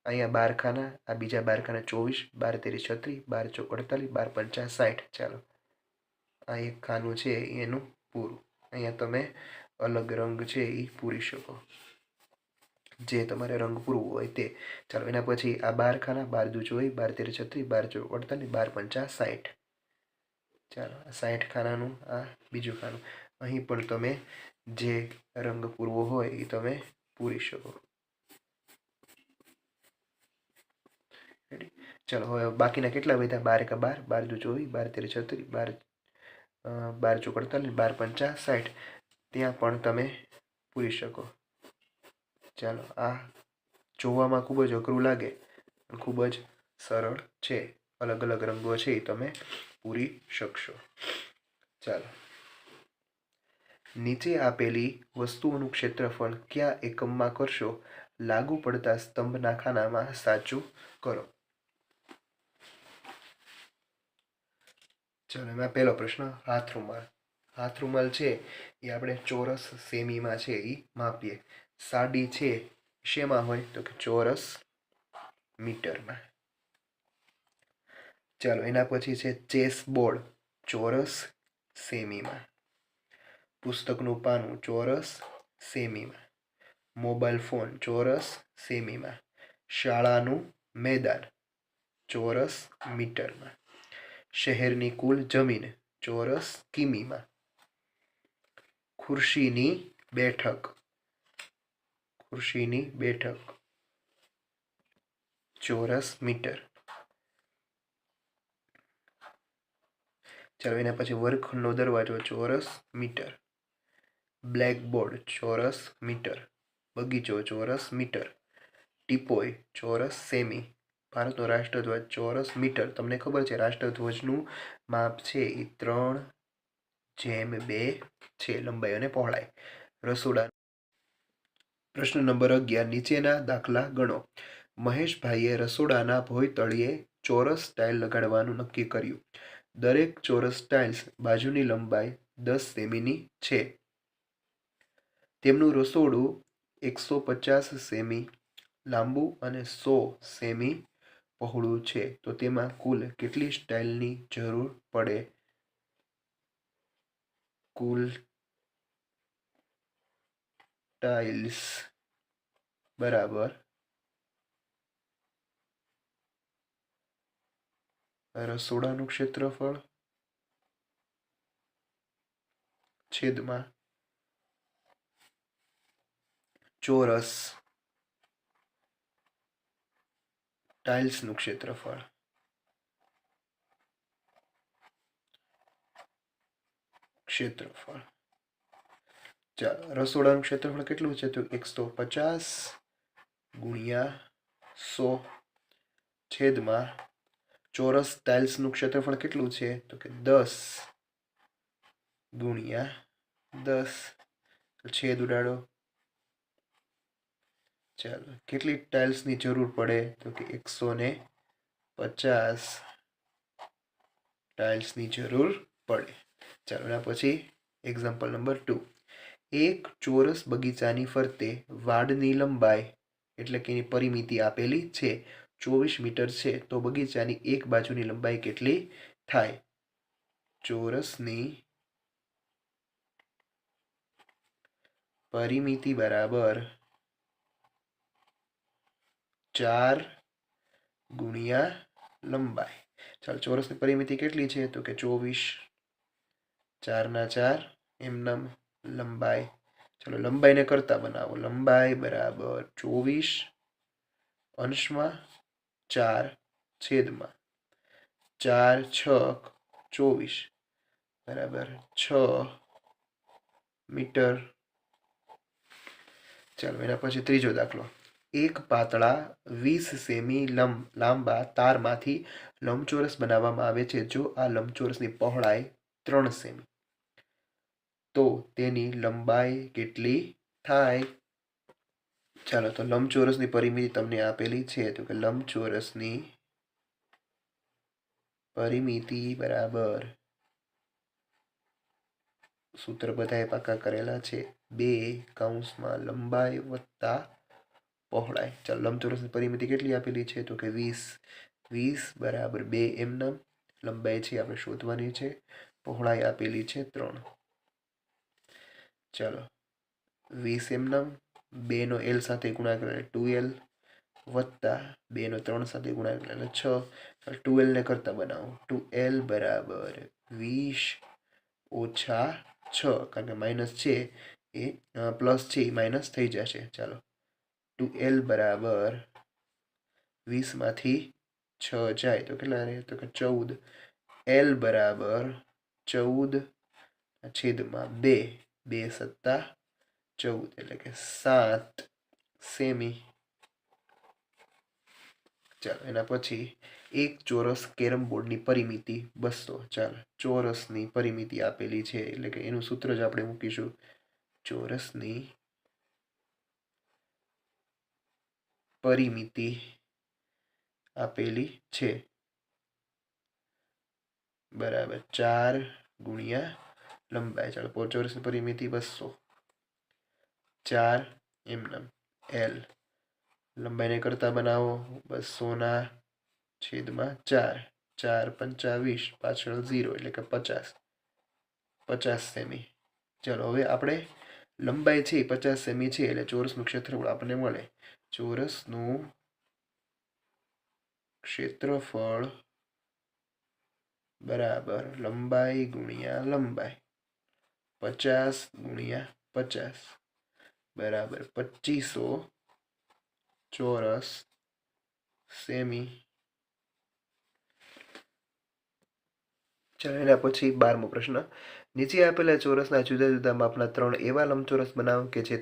અહીંયા 12 ખાના, આ બીજા 12 ખાના 24, 12 તેરી 36, 12 ચોક 48, 12 પંચા 60. ચાલો આ એક ખાનું છે એનું પૂરું. અહીંયા તમે અલગ રંગ છે એ પૂરી શકો, જે તમારે રંગ પૂરવું હોય તે. ચાલો એના પછી આ 12 ખાના, 12 દુ 24, 12 તેરી 36, 12 ચોક 48, 12 પંચા 60. ચાલો 60 ખાનાનું આ બીજું ખાનું. અહીં પણ તમે જે રંગ પૂરવો હોય એ તમે પૂરી શકો. ચાલો હવે બાકીના કેટલા વધ્યા? 12 કા 12, 12 દુ 24, 12 તેરી 36, 12 ચોક 48, 12 પંચા 60. ત્યાં પણ તમે પૂરી શકો. ચાલો આ જોવામાં ખૂબ જ અઘરું લાગે પણ ખૂબ જ સરળ છે. અલગ અલગ રંગો છે એ તમે પૂરી શકશો. ચાલો નીચે આપેલી વસ્તુઓનું ક્ષેત્રફળ કયા એકમમાં કરશો? લાગુ પડતા સ્તંભના ખાનામાં સાચું કરો. ચાલો એમાં પહેલો પ્રશ્ન, હાથ રૂમાલ. હાથ રૂમાલ છે એ આપણે ચોરસ સેમીમાં છે એ માપીએ. સાડી છે શેમાં હોય? તો કે ચોરસ મીટરમાં. ચાલો એના પછી છે ચેસ બોર્ડ, ચોરસ સેમીમાં. પુસ્તકનું પાનું ચોરસ સેમીમાં. મોબાઈલ ફોન ચોરસ સેમીમાં. શાળાનું મેદાન ચોરસ મીટરમાં. શહેરની કુલ જમીન ચોરસ કિમીમાં. ખુરશીની બેઠક ચોરસ મીટર. ચાલો એના પછી વર્ગખંડનો દરવાજો ચોરસ મીટર. બ્લેકબોર્ડ ચોરસ મીટર. બગીચો ચોરસ મીટર. ટીપોય ચોરસ સેમી. ભારતનો રાષ્ટ્રધ્વજ ચોરસ મીટર. તમને ખબર છે રાષ્ટ્રધ્વજનું માપ છે એ 3:2 છે, લંબાઈ અને પહોળાઈ. રસોડા. પ્રશ્ન નંબર 11. નીચેના દાખલા ગણો. મહેશભાઈએ રસોડાના ભોંયતળિયે ચોરસ ટાઇલ લગાડવાનું નક્કી કર્યું. દરેક ચોરસ ટાઇલ્સ બાજુની લંબાઈ 10 સેમીની છે. તેમનું રસોડું 150 સેમી લાંબુ અને 100 સેમી પહોળું છે, તો તેમાં કુલ કેટલી ટાઇલની જરૂર પડે? કુલ ટાઇલ્સ બરાબર રસોડાનું ક્ષેત્રફળ છેદમાં ચોરસ ટાઇલ્સનું ક્ષેત્રફળ. ચાલો રસોડાનું ક્ષેત્રફળ કેટલું છે? તો 150 ગુણ્યા 100 છેદમાં ચોરસ ટાઇલ્સનું ક્ષેત્રફળ કેટલું છે? તો કે 10 ગુણ્યા 10. છેદ ઉડાડો. ચાલો કેટલી ટાઇલ્સની જરૂર પડે? તો કે 150 ટાઇલ્સની જરૂર પડે. ચાલો એના પછી એક્ઝામ્પલ નંબર 2. એક ચોરસ બગીચાની ફરતે વાડની લંબાઈ એટલે કે એની પરિમિતિ આપેલી છે 24 મીટર છે, તો બગીચાની એક બાજુની લંબાઈ કેટલી થાય? ચોરસની પરિમિતિ બરાબર 4 ગુણ્યા લંબાઈ. ચાલો, ચોરસની પરિમિતિ કેટલી છે? તો કે 24, 4 ના 4 એમનામ લંબાઈ. ચલો, લંબાઈને કરતા બનાવો. લંબાઈ બરાબર 24 અંશમાં 4 છેદમાં 4 છક 24 બરાબર 6 મીટર. ચાલો, એના પછી ત્રીજો દાખલો. એક પાતળા 20 સેમી લાંબા તારમાંથી લંબચોરસ બનાવવામાં આવે છે. જો આ લંબચોરસની પહોળાઈ 3 સેમી, તો તેની લંબાઈ કેટલી થાય? ચાલો, તો લંબચોરસની પરિમિતિ તમને આપેલી છે, તો કે લંબચોરસની પરિમિતિ બરાબર, સૂત્ર બધાએ પાકા કરેલા છે, 2 કૌંસમાં લંબાઈ વત્તા પહોળાઈ. ચાલો, લંબચોરસની પરિમિતિ કેટલી આપેલી છે? તો કે 20 બરાબર 2 એમનામ. લંબાઈ છે આપણે શોધવાની છે, પહોળાઈ આપેલી છે 3. ચાલો, 20 એમનામ, 2 નો L સાથે ગુણાકાર એટલે 2L વત્તા 2 નો 3 સાથે ગુણાકાર એટલે 6. 2L ને કરતા બનાવો. 2L બરાબર 20 ઓછા 6, કારણ કે માઇનસ છે એ પ્લસ છે એ માઇનસ થઈ જશે. ચાલો, 2L બરાબર 20 માંથી 6 જાય તો કેટલા રહે? તો કે 14. L બરાબર 14 છેદમાં 2, 2 સત્તા 14 એટલે કે 7 સેમી. ચાલો, એના પછી એક ચોરસ કેરમ બોર્ડની પરિમિતિ 200. ચાલો, ચોરસની પરિમિતિ આપેલી છે એટલે કે એનું સૂત્ર જ આપણે મૂકીશું. ચોરસની પરિમિતિ આપેલી છે બરાબર 4 ગુણ્યા લંબાઈ. ચાલો, ચોરસની પરિમિતિ 200, 4 એમનામ L. લંબાઈને કરતા બનાવો. 200 ના છેદમાં 4, 4 પંચા 20, પાછળ 0 એટલે કે 50 સેમી. ચાલો, હવે આપણે લંબાઈ છે 50 સેમી છે એટલે ચોરસનું ક્ષેત્રફળ આપણને મળે. ચોરસનું ક્ષેત્રફળ બરાબર લંબાઈ ગુણ્યા લંબાઈ, 50 ગુણ્યા 50 બરાબર 2500 ચોરસ સેમી. ચાલો, એના પછી 12મો પ્રશ્ન. નીચે આપેલા ચોરસના જુદા જુદા માપના 3 એવા લંબચોરસ બનાવો કે જે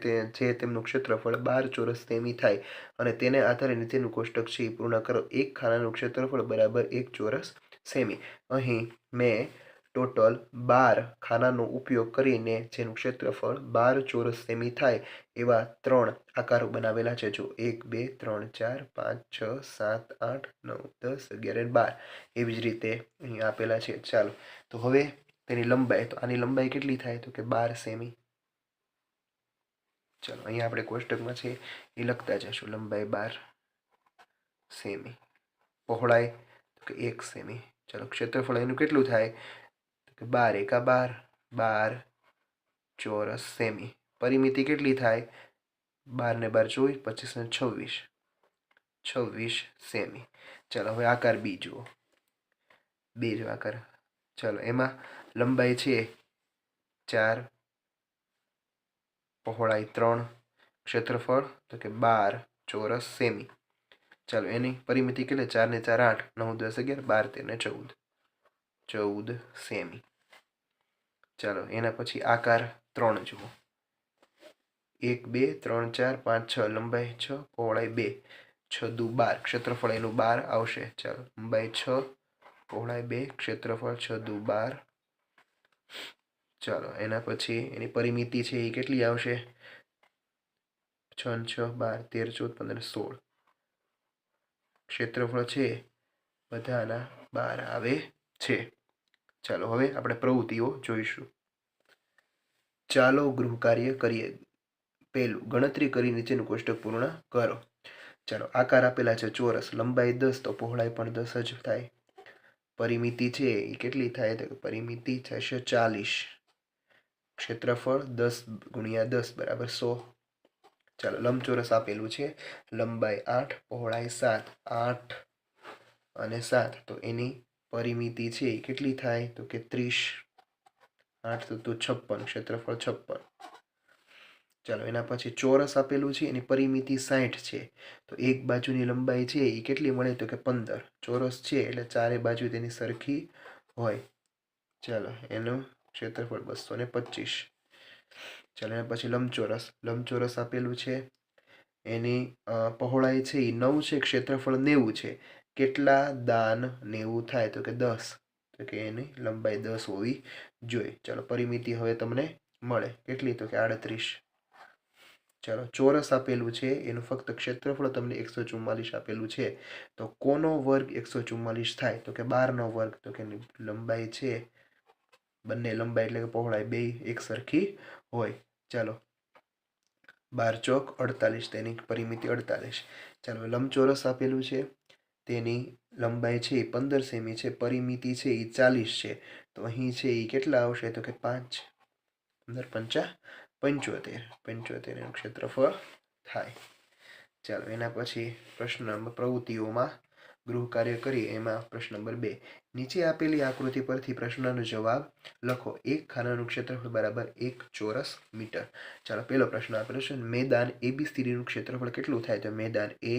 તેમનું ક્ષેત્રફળ 12 ચોરસ સેમી થાય અને તેને આધારે નીચેનું કોષ્ટક છે એ પૂર્ણ કરો. એક ખાનાનું ક્ષેત્રફળ બરાબર 1 ચોરસ સેમી. અહીં મેં ટોટલ 12 ખાનાનો ઉપયોગ કરીને જેનું ક્ષેત્રફળ 12 ચોરસ સેમી થાય એવા 3 આકારો બનાવેલા છે. જો 1, 2, 3, 4, 5, 6, 7, 8, 9, 10, 11 અને 12 એવી જ રીતે અહીં આપેલા છે. ચાલો, તો હવે તેની લંબાઈ, તો આની લંબાઈ કેટલી થાય? તો કે 12 સેમી. ચાલો, અહીંયા આપણે કોષ્ટકમાં છે એ લખતા જશું. લંબાઈ 12 સેમી, પહોળાઈ તો કે 1 સેમી. ચાલો, ક્ષેત્રફળ એનું કેટલું થાય? તો કે 12 એકા 12, 12 ચોરસ સેમી. પરિમિતિ કેટલી થાય? 12 ને 12 24, 25 ને 26, 26 સેમી. ચાલો, હવે આકાર બી જુઓ. બીજો આકાર. ચાલો, એમાં લંબાઈ છે 4, પહોળાઈ 3, ક્ષેત્રફળ તો કે 12 ચોરસ સેમી. ચાલો, એની પરિમિતિ કેટલી? 4 ને 4 8, 9 10 11, 12 13 ને 14, 14 સેમી. ચાલો, એના પછી આકાર 3 જુઓ. 1, 2, 3, 4, 5, 6, લંબાઈ 6, પહોળાઈ 2, 6 દુ 12, ક્ષેત્રફળ એનું 12 આવશે. ચાલો, લંબાઈ 6, પહોળાઈ 2, ક્ષેત્રફળ 6 દુ 12. ચાલો, એના પછી એની પરિમિતિ છે એ કેટલી આવશે? 6 ને 6 12, 13 14 15 16. ક્ષેત્રફળ છે બધાના 12 આવે છે. ચાલો, હવે આપણે પ્રવૃત્તિઓ જોઈશું. ચાલો ગૃહ કાર્ય કરીએ. પહેલું, ગણતરી કરી નીચેનું કોષ્ટક પૂર્ણ કરો. ચાલો, આકાર આપેલા છે ચોરસ, લંબાઈ 10 તો પહોળાઈ પણ 10 જ થાય. પરિમિતિ છે એ કેટલી થાય? તો પરિમિતિ થશે 40. ક્ષેત્રફળ 10 × 10 બરાબર 100. ચાલો, લંબચોરસ આપેલું છે, લંબાઈ 8 પહોળાઈ 7, 8 અને 7 તો એની પરિમિતિ છે એ કેટલી થાય? તો કે 30. 8 તો 56, ક્ષેત્રફળ 56. ચાલો, એના પછી ચોરસ આપેલું છે, એની પરિમિતિ 60 છે, તો એક બાજુની લંબાઈ છે એ કેટલી મળે? તો કે 15. ચોરસ છે એટલે ચારે બાજુ તેની સરખી હોય. ચાલો, એનું ક્ષેત્રફળ 225. ચાલો, એના પછી લંબચોરસ. લંબચોરસ આપેલું છે, એની પહોળાઈ છે એ 9 છે, ક્ષેત્રફળ 90 છે. કેટલા દાન 90 થાય? તો કે 10. તો કે એની લંબાઈ 10 હોવી જોઈએ. ચાલો, પરિમિતિ હવે તમને મળે કેટલી? તો કે 38. ચાલો, ચોરસ આપેલું છે, એનું ફક્ત ક્ષેત્રફળ તમને 144 આપેલું છે, તો કોનો વર્ગ 144 થાય? તો કે 12નો વર્ગ. તો કે લંબાઈ છે, બંને લંબાઈ એટલે કે પહોળાઈ બે એક સરખી હોય. ચાલો, 12 ચોક 48, તેની પરિમિતિ 48. ચાલો, લંબચોરસ આપેલું છે, તેની લંબાઈ છે એ 15 સેમી છે, પરિમિતિ છે એ 40 છે, તો અહીં છે એ કેટલા આવશે? તો કે 5. 15 × 5 = 75 એનું ક્ષેત્રફળ થાય. ચાલો, એના પછી પ્રશ્ન પ્રવૃત્તિઓમાં ગૃહ કાર્ય કરીએ. એમાં પ્રશ્ન નંબર 2, નીચે આપેલી આકૃતિ પરથી પ્રશ્નનો જવાબ લખો. એક ખાનાનું ક્ષેત્રફળ બરાબર 1 ચોરસ મીટર. ચાલો, પહેલો પ્રશ્ન આપેલો છે, મેદાન ABCD નું ક્ષેત્રફળ કેટલું થાય? તો મેદાન A,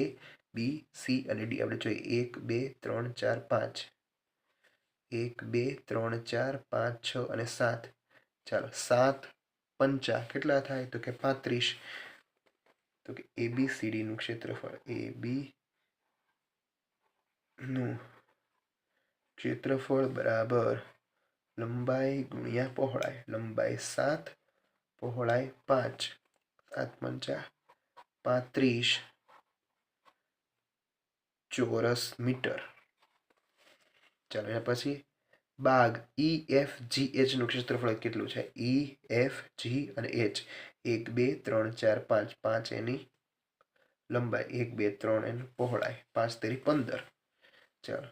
B, C અને D આપણે જોઈએ. 1 2 3 4 5. 1 2 3 4 5 6 અને 7. ચાલો, 7 પંચા કેટલા થાય? તો કે 35. તો કે ABCD નું ક્ષેત્રફળ, AB નું ક્ષેત્રફળ બરાબર લંબાઈ ગુણ્યા પહોળાઈ. લંબાઈ 7, પહોળાઈ 5. 7 પંચા 35 ચોરસ મીટર. ચાલો, એના પછી બાગ EFGH નું ક્ષેત્રફળ કેટલું છે? EFG અને H 1 2 3 4 5. 5 એની લંબાઈ, 1 2 3 એની પહોળાઈ, 5 તેરી 15. ચાલો,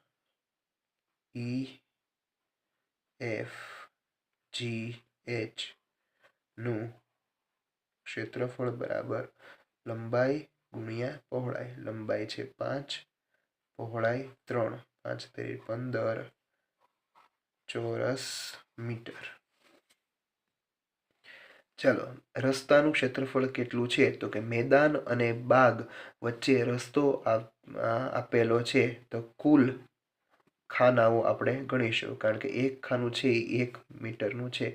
EFGH નું ક્ષેત્રફળ બરાબર લંબાઈ ગુણ્યા પહોળાઈ. લંબાઈ છે 5, પહોળાઈ 3, 5 તેરી 15 ચોરસ મીટર. ચાલો, રસ્તાનું ક્ષેત્રફળ કેટલું છે? તો કે મેદાન અને બાગ વચ્ચે રસ્તો આપેલો છે, તો કુલ ખાનાઓ આપણે ગણીશું, કારણ કે એક ખાનું છે એ 1 મીટરનું છે.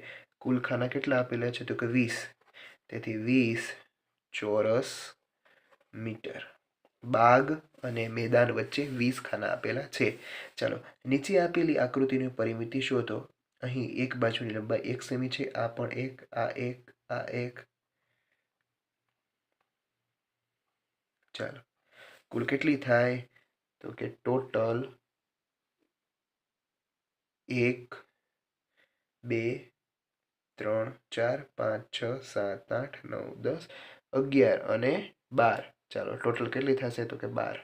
કુલ ખાના કેટલા આપેલા છે? તો કે 20. તેથી 20 ચોરસ મીટર. બાગ અને મેદાન વચ્ચે 20 ખાના આપેલા છે. ચાલો, નીચે આપેલી આકૃતિની પરિમિતિ શોધો. અહીં એક બાજુની લંબાઈ 1 સેમી છે, આ પણ 1, આ 1, આ 1. ચાલો, કુલ કેટલી થાય? તો કે ટોટલ 1 2 3 4 5 6 7 8 9 10 11 અને 12. ચાલો, ટોટલ કેટલી થશે? તો કે 12.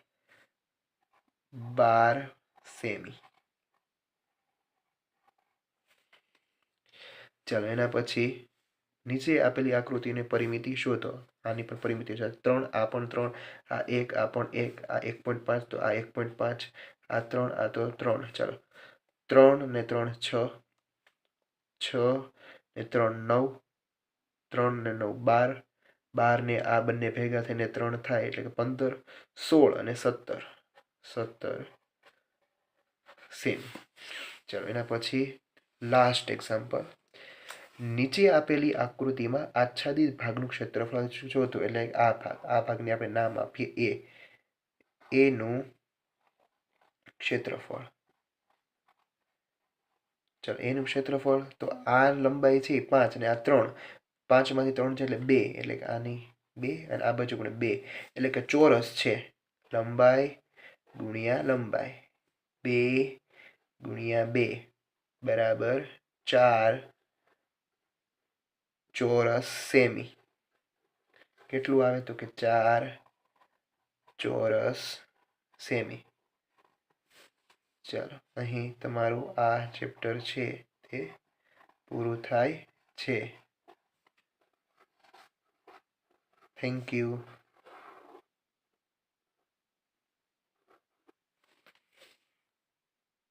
12 સેમી. ચાલો, એના પછી નીચે આપેલી આકૃતિની પરિમિતિ શોધો. આની પણ પરિમિતિ છે 3, આ પણ 3, આ 1, આ પણ 1, આ 1.5, તો આ 1.5, આ 3, આ તો 3. ચાલો, 3 ને 3 6, 6 ને 3 9, 3 ને 9 12, 12 ને આ બંને ભેગા થઈને 3 થાય એટલે કે 15, 16 અને 17. 17 સેમી. ચાલો, એના પછી લાસ્ટ એક્ઝામ્પલ. નીચે આપેલી આકૃતિમાં આચ્છાદિત ભાગનું ક્ષેત્રફળ શોધો. એટલે આ ભાગને આપણે નામ આપીએ A નું ક્ષેત્રફળ. ચાલો, એનું ક્ષેત્રફળ, તો આ લંબાઈ છે 5 અને આ 3. 5 માંથી 3 છે એટલે 2, એટલે કે આની 2 અને આ બાજુ પણ 2, એટલે કે ચોરસ છે. લંબાઈ ગુણ્યા લંબાઈ, 2 ગુણ્યા 2 બરાબર 4 ચોરસ સેમી. કેટલું આવે તો કે 4 ચોરસ સેમી. ચાલો અહીં તમારું આ ચેપ્ટર છે તે પૂરું થાય છે. Thank you.